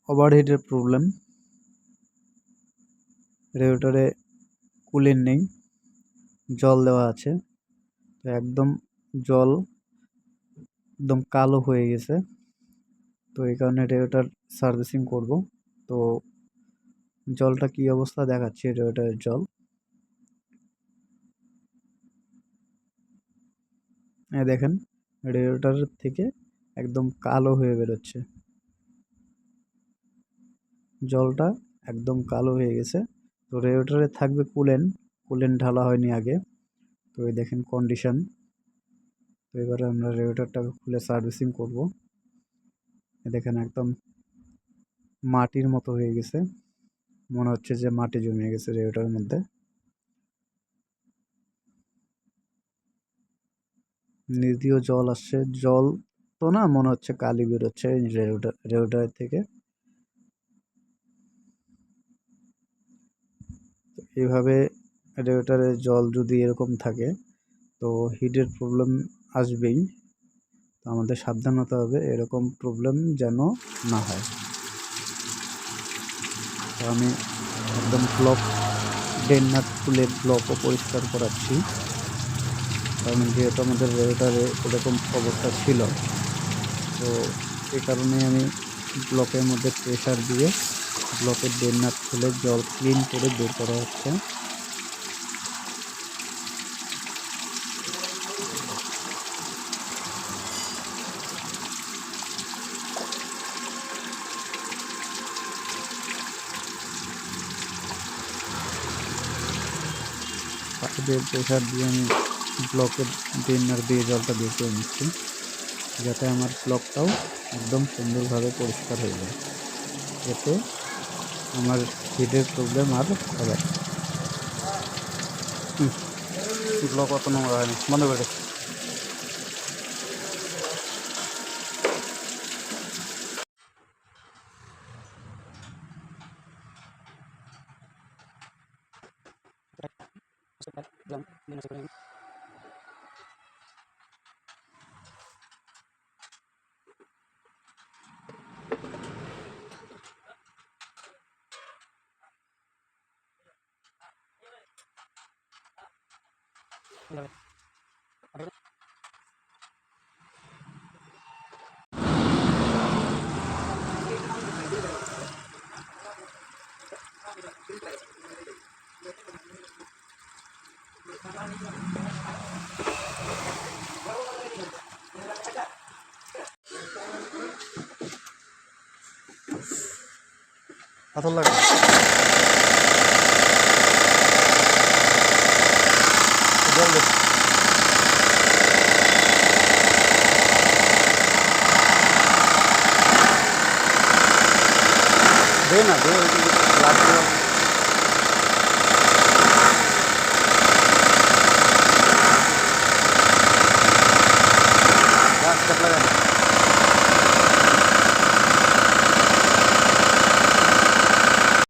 ওভারহিটের problem, রেগুলেটরে cooling নেই, জল দেওয়া আছে তো একদম জল একদম কালো হয়ে গেছে। তো এই কারণে রেগুলেটর সার্ভিসিং করব। তো জলটা কি অবস্থা দেখাচ্ছি, রেগুলেটরের জল দেখেন রেগুলেটরের থেকে একদম কালো হয়ে বেরোচ্ছে, জলটা একদম কালো হয়ে গেছে। তো রেগুলেটরে থাকবে কুলেন্ট ঢালা হয়নি আগে। তো এই দেখেন কন্ডিশন। তো এবারে আমরা রেগুলেটরটাকে খুলে সার্ভিসিং করব। দেখেন একদম মাটির মতো হয়ে গেছে, মনে হচ্ছে যে মাটি জমে গেছে রেগুলেটরের মধ্যে। নিচ দিয়েও জল আসছে, জল তো না, মনে হচ্ছে কালি বেরোচ্ছে রেগুলেটর থেকে। এইভাবে রেগুলেটরে জল যদি এরকম থাকে তো হিটের প্রবলেম আসবেই। তো আমাদের সাবধান হতে হবে এরকম প্রবলেম যেন না হয়। তো আমি একদম ব্লক ডেন নাট খুলে ব্লকও পরিষ্কার করাচ্ছি, কারণ যেহেতু আমাদের রেগুলেটরে এরকম অবস্থা ছিল। তো এই কারণে আমি ব্লকের মধ্যে প্রেসার দিয়ে ব্লকের ডেন নাট খুলে জল ক্লিন করে বের করা হচ্ছে। পাখিদের প্রেসার দিয়ে আমি ব্লকের ড্রেনার দিয়ে জলটা বের করে নিচ্ছি, যাতে আমার ব্লকটাও একদম সুন্দরভাবে পরিষ্কার হয়ে যায়, যাতে আমার হিটের প্রবলেম আর হবে। ব্লক অত নোংরা হয়নি, বন্ধ করে পাথর লাগে জল দে না, দে লাগবে।